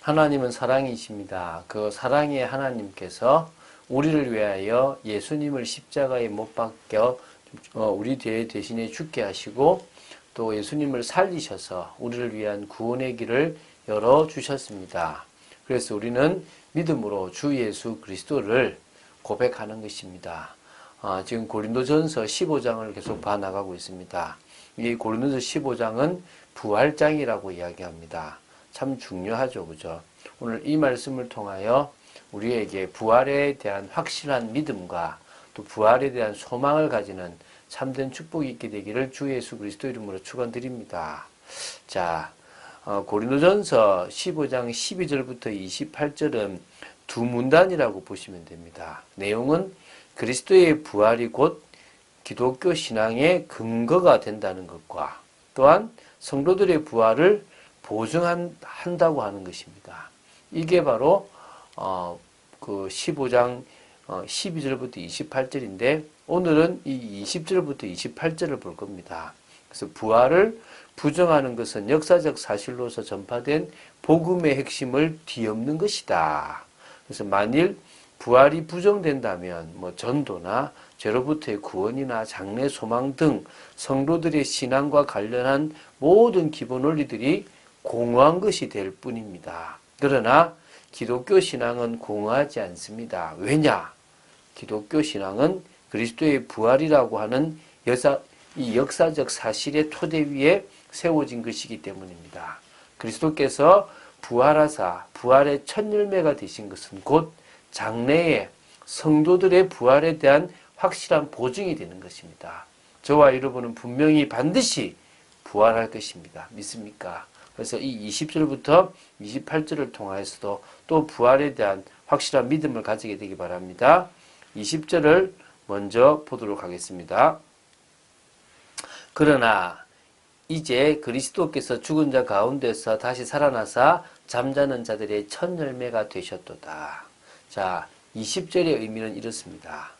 하나님은 사랑이십니다. 그 사랑의 하나님께서 우리를 위하여 예수님을 십자가에 못 박혀 우리 대신에 죽게 하시고 또 예수님을 살리셔서 우리를 위한 구원의 길을 열어주셨습니다. 그래서 우리는 믿음으로 주 예수 그리스도를 고백하는 것입니다. 지금 고린도전서 15장을 계속 봐나가고 있습니다. 이 고린도전서 15장은 부활장이라고 이야기합니다. 참 중요하죠, 그죠? 오늘 이 말씀을 통하여 우리에게 부활에 대한 확실한 믿음과 또 부활에 대한 소망을 가지는 참된 축복이 있게 되기를 주 예수 그리스도 이름으로 축원드립니다. 자, 고린도전서 15장 12절부터 28절은 두 문단이라고 보시면 됩니다. 내용은 그리스도의 부활이 곧 기독교 신앙의 근거가 된다는 것과 또한 성도들의 부활을 보증한다고 하는 것입니다. 이게 바로 그 15장 12절부터 28절인데 오늘은 이 20절부터 28절을 볼 겁니다. 그래서 부활을 부정하는 것은 역사적 사실로서 전파된 복음의 핵심을 뒤엎는 것이다. 그래서 만일 부활이 부정된다면 전도나 죄로부터의 구원이나 장래 소망 등 성도들의 신앙과 관련한 모든 기본 원리들이 공허한 것이 될 뿐입니다. 그러나 기독교 신앙은 공허하지 않습니다. 왜냐? 기독교 신앙은 그리스도의 부활이라고 하는 이 역사적 사실의 토대 위에 세워진 것이기 때문입니다. 그리스도께서 부활하사 부활의 첫 열매가 되신 것은 곧 장래에 성도들의 부활에 대한 확실한 보증이 되는 것입니다. 저와 여러분은 분명히 반드시 부활할 것입니다. 믿습니까? 그래서 이 20절부터 28절을 통하여서도 또 부활에 대한 확실한 믿음을 가지게 되기 바랍니다. 20절을 먼저 보도록 하겠습니다. 그러나 이제 그리스도께서 죽은 자 가운데서 다시 살아나사 잠자는 자들의 첫 열매가 되셨도다. 자, 20절의 의미는 이렇습니다.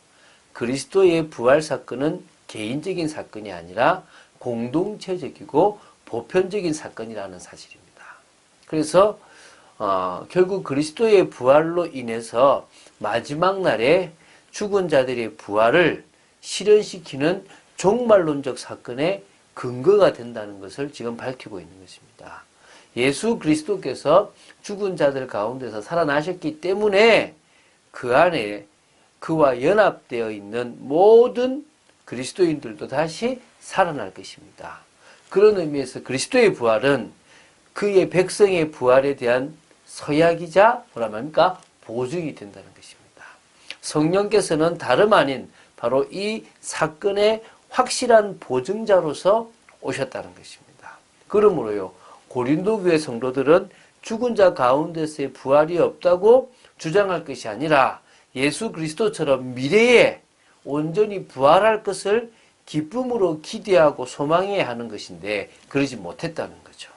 그리스도의 부활 사건은 개인적인 사건이 아니라 공동체적이고 보편적인 사건이라는 사실입니다. 그래서 결국 그리스도의 부활로 인해서 마지막 날에 죽은 자들의 부활을 실현시키는 종말론적 사건의 근거가 된다는 것을 지금 밝히고 있는 것입니다. 예수 그리스도께서 죽은 자들 가운데서 살아나셨기 때문에 그 안에 그와 연합되어 있는 모든 그리스도인들도 다시 살아날 것입니다. 그런 의미에서 그리스도의 부활은 그의 백성의 부활에 대한 서약이자 보증이 된다는 것입니다. 성령께서는 다름 아닌 바로 이 사건의 확실한 보증자로서 오셨다는 것입니다. 그러므로요, 고린도 교회 성도들은 죽은 자 가운데서의 부활이 없다고 주장할 것이 아니라 예수 그리스도처럼 미래에 온전히 부활할 것을 기쁨으로 기대하고 소망해야 하는 것인데 그러지 못했다는 거죠.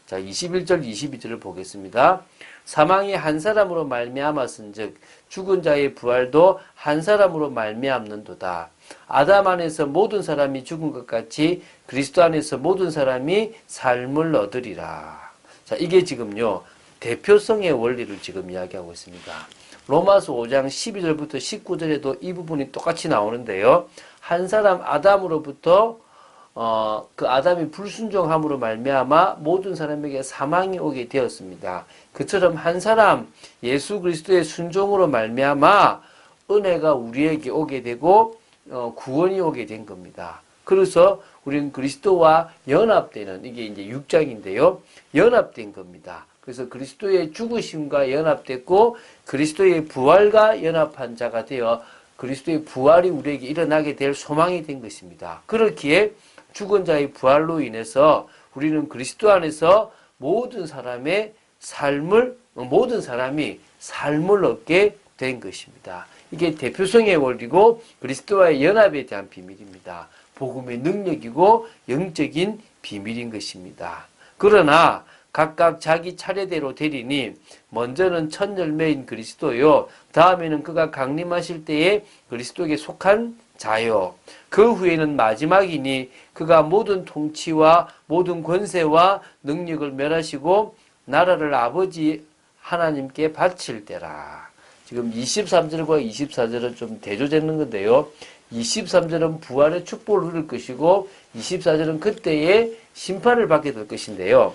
자, 21절 22절을 보겠습니다. 사망이 한 사람으로 말미암았은즉 죽은 자의 부활도 한 사람으로 말미암는도다. 아담 안에서 모든 사람이 죽은 것 같이 그리스도 안에서 모든 사람이 삶을 얻으리라. 자, 이게 지금요 대표성의 원리를 지금 이야기하고 있습니다. 로마서 5장 12절부터 19절에도 이 부분이 똑같이 나오는데요. 한 사람 아담으로부터 그 아담이 불순종함으로 말미암아 모든 사람에게 사망이 오게 되었습니다. 그처럼 한 사람 예수 그리스도의 순종으로 말미암아 은혜가 우리에게 오게 되고 구원이 오게 된 겁니다. 그래서 우리는 그리스도와 연합되는 이게 이제 6장인데요. 연합된 겁니다. 그래서 그리스도의 죽으심과 연합됐고 그리스도의 부활과 연합한 자가 되어 그리스도의 부활이 우리에게 일어나게 될 소망이 된 것입니다. 그렇기에 죽은 자의 부활로 인해서 우리는 그리스도 안에서 모든 사람이 삶을 얻게 된 것입니다. 이게 대표성의 원리고 그리스도와의 연합에 대한 비밀입니다. 복음의 능력이고 영적인 비밀인 것입니다. 그러나 각각 자기 차례대로 되리니 먼저는 첫 열매인 그리스도요, 다음에는 그가 강림하실 때에 그리스도에게 속한 자요, 그 후에는 마지막이니 그가 모든 통치와 모든 권세와 능력을 멸하시고 나라를 아버지 하나님께 바칠 때라. 지금 23절과 24절은 좀 대조되는 건데요. 23절은 부활의 축복을 누릴 것이고 24절은 그때의 심판을 받게 될 것인데요.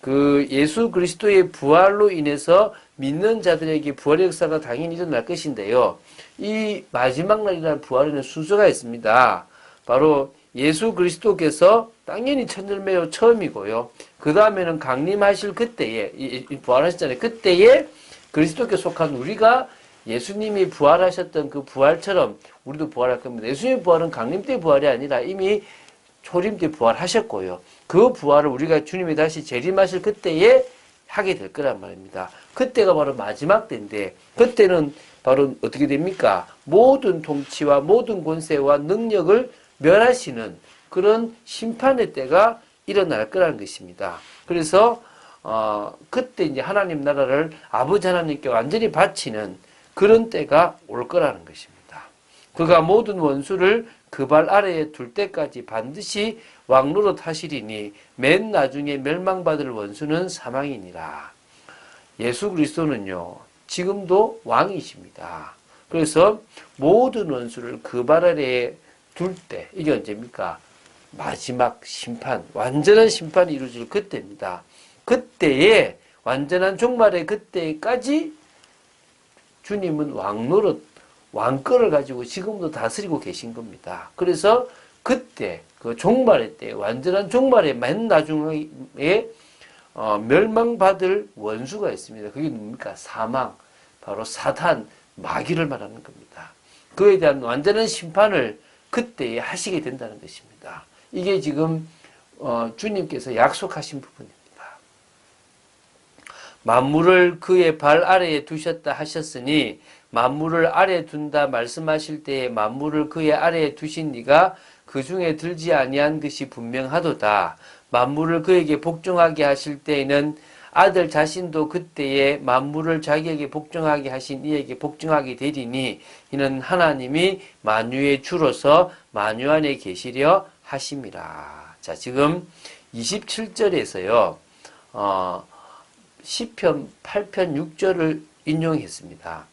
그 예수 그리스도의 부활로 인해서 믿는 자들에게 부활의 역사가 당연히 일어날 것인데요. 이 마지막 날이라는 부활에는 순서가 있습니다. 바로 예수 그리스도께서 당연히 첫 열매요 처음이고요. 그 다음에는 강림하실 그때에 부활하셨잖아요. 그때에 그리스도께 속한 우리가 예수님이 부활하셨던 그 부활처럼 우리도 부활할 겁니다. 예수님의 부활은 강림 때 부활이 아니라 이미 초림 때 부활하셨고요. 그 부활을 우리가 주님이 다시 재림하실 그때에 하게 될 거란 말입니다. 그때가 바로 마지막 때인데 그때는 바로 어떻게 됩니까? 모든 통치와 모든 권세와 능력을 멸하시는 그런 심판의 때가 일어날 거라는 것입니다. 그래서 그때 이제 하나님 나라를 아버지 하나님께 완전히 바치는 그런 때가 올 거라는 것입니다. 그가 모든 원수를 그 발 아래에 둘 때까지 반드시 왕노릇 하시리니 맨 나중에 멸망받을 원수는 사망이니라. 예수 그리스도는요 지금도 왕이십니다. 그래서 모든 원수를 그 발 아래에 둘 때, 이게 언제입니까? 마지막 심판, 완전한 심판이 이루어질 그때입니다. 그때에 완전한 종말의 그때까지 주님은 왕노릇, 왕권을 가지고 지금도 다스리고 계신 겁니다. 그래서 그때 그 종말의 때, 완전한 종말의 맨 나중에 멸망받을 원수가 있습니다. 그게 뭡니까? 사망, 바로 사탄, 마귀를 말하는 겁니다. 그에 대한 완전한 심판을 그때에 하시게 된다는 것입니다. 이게 지금 주님께서 약속하신 부분입니다. 만물을 그의 발 아래에 두셨다 하셨으니 만물을 아래에 둔다 말씀하실 때에 만물을 그의 아래에 두신 이가 그 중에 들지 아니한 것이 분명하도다. 만물을 그에게 복종하게 하실 때에는 아들 자신도 그때에 만물을 자기에게 복종하게 하신 이에게 복종하게 되리니 이는 하나님이 만유의 주로서 만유 안에 계시려 하심이라. 자, 지금 27절에서요. 시편 8편 6절을 인용했습니다.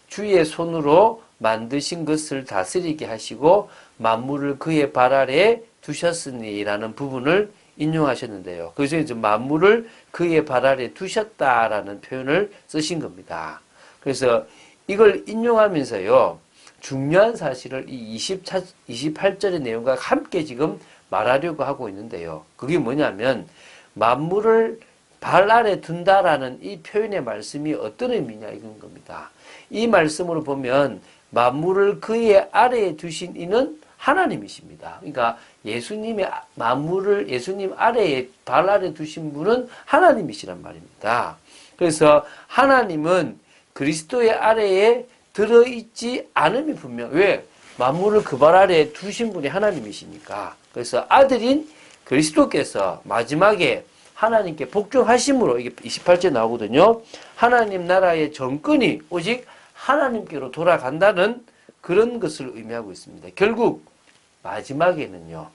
주의 손으로 만드신 것을 다스리게 하시고 만물을 그의 발 아래에 두셨으니라는 부분을 인용하셨는데요. 그래서 이제 만물을 그의 발 아래에 두셨다라는 표현을 쓰신 겁니다. 그래서 이걸 인용하면서요. 중요한 사실을 이 28절의 내용과 함께 지금 말하려고 하고 있는데요. 그게 뭐냐면 만물을 발 아래 둔다라는 이 표현의 말씀이 어떤 의미냐 이건 겁니다. 이 말씀으로 보면 만물을 그의 아래에 두신 이는 하나님이십니다. 그러니까 예수님의 만물을 예수님 아래에 발 아래 두신 분은 하나님이시란 말입니다. 그래서 하나님은 그리스도의 아래에 들어있지 않음이 분명. 왜? 만물을 그 발 아래에 두신 분이 하나님이시니까. 그래서 아들인 그리스도께서 마지막에 하나님께 복종하심으로 이게 28절 나오거든요. 하나님 나라의 정권이 오직 하나님께로 돌아간다는 그런 것을 의미하고 있습니다. 결국 마지막에는요.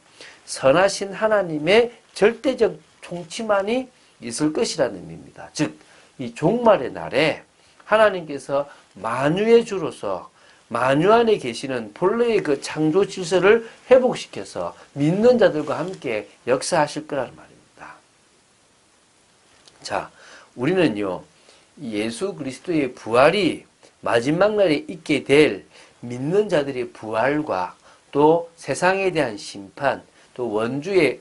선하신 하나님의 절대적 통치만이 있을 것이라는 의미입니다. 즉, 이 종말의 날에 하나님께서 만유의 주로서 만유 안에 계시는 본래의 그 창조 질서를 회복시켜서 믿는 자들과 함께 역사하실 거라는 말입니다. 자, 우리는요, 예수 그리스도의 부활이 마지막 날에 있게 될 믿는 자들의 부활과 또 세상에 대한 심판, 또 원수인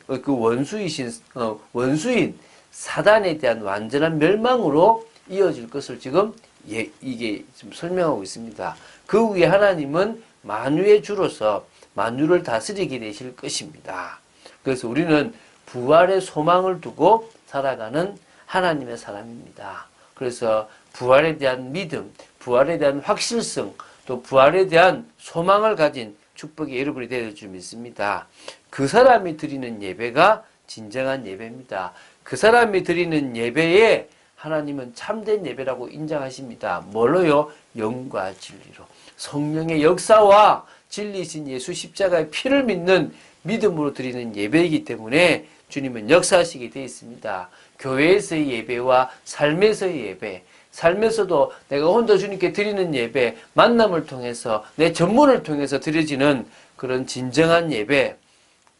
사단에 대한 완전한 멸망으로 이어질 것을 지금 이게 지금 설명하고 있습니다. 그 위에 하나님은 만유의 주로서 만유를 다스리게 되실 것입니다. 그래서 우리는 부활의 소망을 두고 살아가는 하나님의 사람입니다. 그래서 부활에 대한 믿음, 부활에 대한 확실성, 또 부활에 대한 소망을 가진 축복의 여러분이 되실 줄 믿습니다. 그 사람이 드리는 예배가 진정한 예배입니다. 그 사람이 드리는 예배에 하나님은 참된 예배라고 인정하십니다. 뭘로요? 영과 진리로. 성령의 역사와 진리이신 예수 십자가의 피를 믿는 믿음으로 드리는 예배이기 때문에 주님은 역사하시게 되어 있습니다. 교회에서의 예배와 삶에서의 예배, 삶에서도 내가 혼자 주님께 드리는 예배, 만남을 통해서 내 전문을 통해서 드려지는 그런 진정한 예배,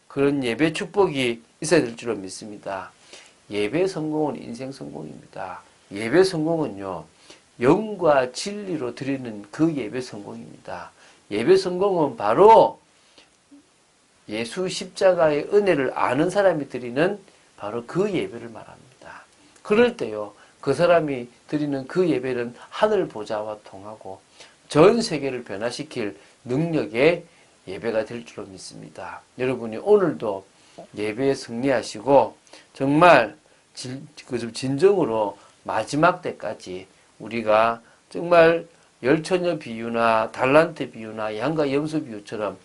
그런 예배 축복이 있어야 될 줄로 믿습니다. 예배 성공은 인생 성공입니다. 예배 성공은요, 영과 진리로 드리는 그 예배 성공입니다. 예배 성공은 바로 예수 십자가의 은혜를 아는 사람이 드리는 바로 그 예배를 말합니다. 그럴 때요, 그 사람이 드리는 그 예배는 하늘 보좌와 통하고 전 세계를 변화시킬 능력의 예배가 될 줄로 믿습니다. 여러분이 오늘도 예배에 승리하시고 정말 진정으로 마지막 때까지 우리가 정말 열처녀 비유나 달란트 비유나 양과 염소 비유처럼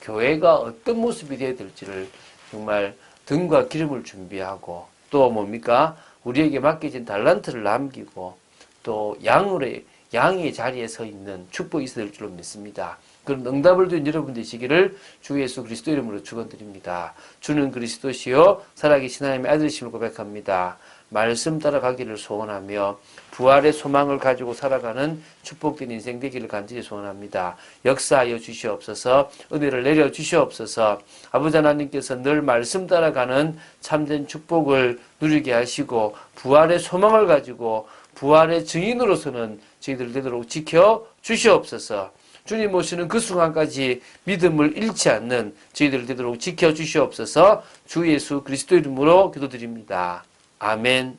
교회가 어떤 모습이 되어야 될지를 정말 등과 기름을 준비하고 또 뭡니까? 우리에게 맡겨진 달란트를 남기고 또 양의 자리에 서 있는 축복이 있어야 될 줄로 믿습니다. 그런 응답을 둔 여러분 되시기를 주 예수 그리스도 이름으로 축원드립니다. 주는 그리스도시요 살아계신 하나님의 아들이심을 고백합니다. 말씀 따라가기를 소원하며 부활의 소망을 가지고 살아가는 축복된 인생 되기를 간절히 소원합니다. 역사하여 주시옵소서, 은혜를 내려 주시옵소서. 아버지 하나님께서 늘 말씀 따라가는 참된 축복을 누리게 하시고 부활의 소망을 가지고 부활의 증인으로서는 저희들 되도록 지켜 주시옵소서. 주님 오시는 그 순간까지 믿음을 잃지 않는 저희들 되도록 지켜 주시옵소서. 주 예수 그리스도 이름으로 기도드립니다. 아멘.